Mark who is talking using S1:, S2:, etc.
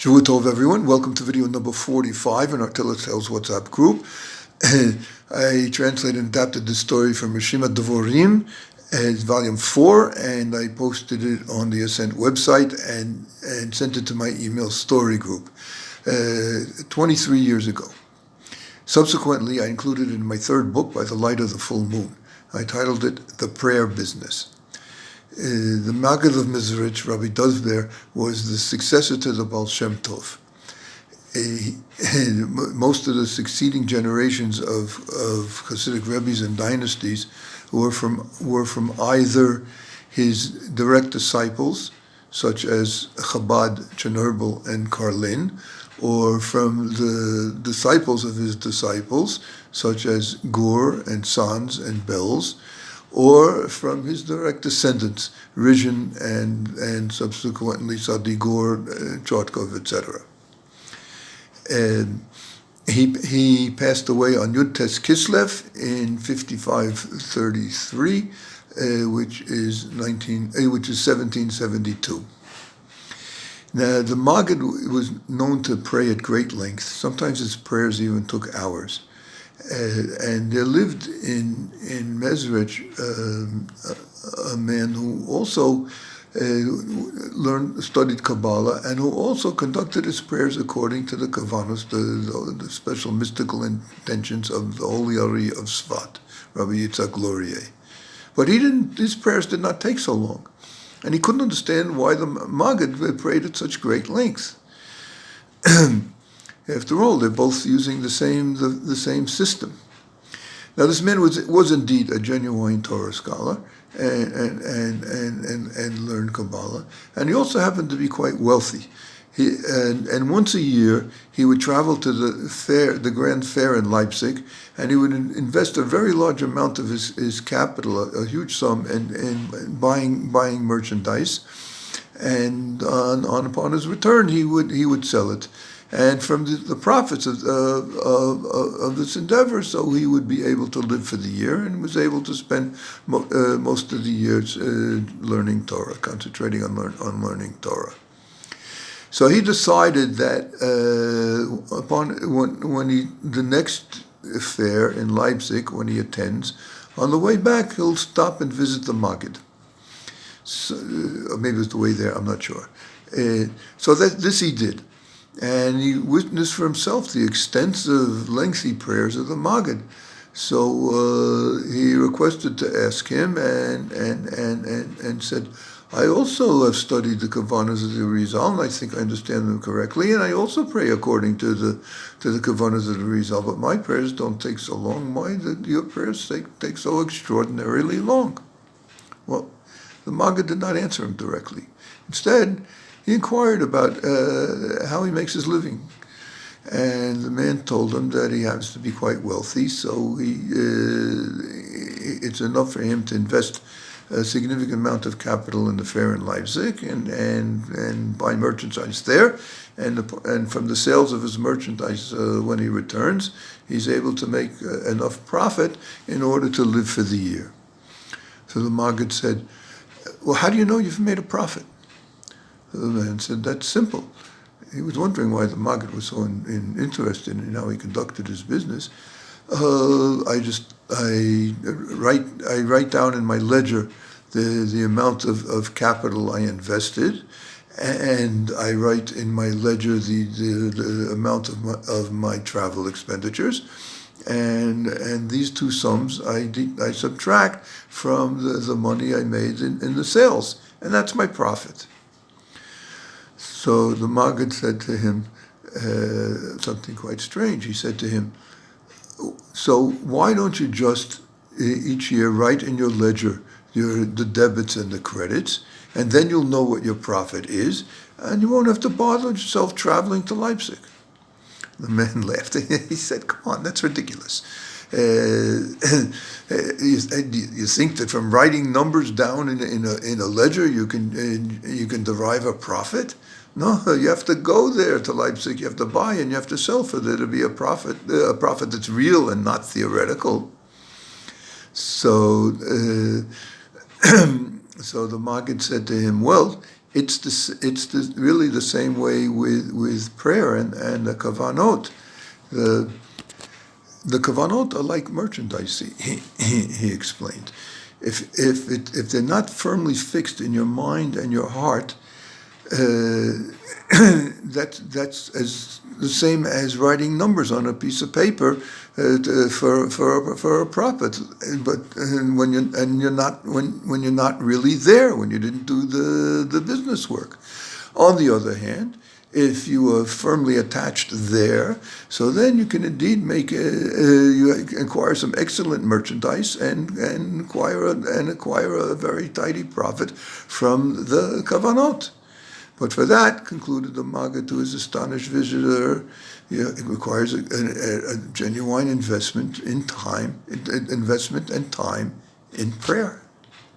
S1: Shavua Tov, everyone. Welcome to video number 45 in our TillesTells WhatsApp group. I translated and adapted this story from Reshima Devorim, it's volume 4, and I posted it on the Ascent website and sent it to my email story group 23 years ago. Subsequently, I included it in my third book, By the Light of the Full Moon. I titled it The Prayer Business. The Maggid of Mezritch, Rabbi DovBer, was the successor to the Baal Shem Tov. Most of the succeeding generations of Hasidic Rebbes and dynasties were from either his direct disciples, such as Chabad, Chernobyl, and Karlin, or from the disciples of his disciples, such as Gur and Sanz and Belz, or from his direct descendants, Rizhin and subsequently Sadigor, Chotkov, etc. He passed away on Yud Tes Kislev in 5533, which is 1772. Now, the Maggid was known to pray at great length. Sometimes his prayers even took hours. And there lived in Mezritch a man who also studied Kabbalah, and who also conducted his prayers according to the Kavanos, the special mystical intentions of the Holy Ari of Svat, Rabbi Yitzhak Laurier. But his prayers did not take so long, and he couldn't understand why the Maggid prayed at such great length. After all, they're both using the same system. Now, this man was indeed a genuine Torah scholar and learned Kabbalah, and he also happened to be quite wealthy. And once a year he would travel to the grand fair in Leipzig, and he would invest a very large amount of his capital, a huge sum, in buying merchandise, and upon his return he would sell it. And from the profits of this endeavor, so he would be able to live for the year, and was able to spend most of the years learning Torah, concentrating on learning Torah. So he decided that the next fair in Leipzig, when he attends, on the way back he'll stop and visit the Maggid. So, maybe it's the way there, I'm not sure. So this he did. And he witnessed for himself the extensive, lengthy prayers of the Maggid. So he requested to ask him, and said, I also have studied the Kavanas of the Rizal, and I think I understand them correctly, and I also pray according to the Kavanas of the Rizal, but my prayers don't take so long. Your prayers take so extraordinarily long. Well, the Maggid did not answer him directly. Instead, he inquired about how he makes his living. And the man told him that he happens to be quite wealthy, so it's enough for him to invest a significant amount of capital in the fair in Leipzig and buy merchandise there. And from the sales of his merchandise, when he returns, he's able to make enough profit in order to live for the year. So the Maggid said, well, how do you know you've made a profit? The man said, that's simple. He was wondering why the Maggid was so interested in how he conducted his business. I write down in my ledger the amount of capital I invested, and I write in my ledger the amount of my travel expenditures, and these two sums I subtract from the money I made in the sales, and that's my profit. So the Maggid said to him something quite strange. He said to him, so why don't you just each year write in your ledger the debits and the credits, and then you'll know what your profit is, and you won't have to bother yourself traveling to Leipzig. The man laughed. He said, come on, that's ridiculous. You think that from writing numbers down in a ledger you can derive a profit? No, you have to go there to Leipzig. You have to buy and you have to sell for there to be a profit that's real and not theoretical. So, so the Maggid said to him, well, really the same way with prayer and the kavanot. The kavanot are like merchandise. He explained. If they're not firmly fixed in your mind and your heart, that's as the same as writing numbers on a piece of paper for a profit. But when you're not really there, when you didn't do the business work. On the other hand, if you are firmly attached there, so then you can indeed you acquire some excellent merchandise and acquire a very tidy profit from the kavanot. But for that, concluded the Maggid to his astonished visitor, it requires a genuine investment and time in prayer.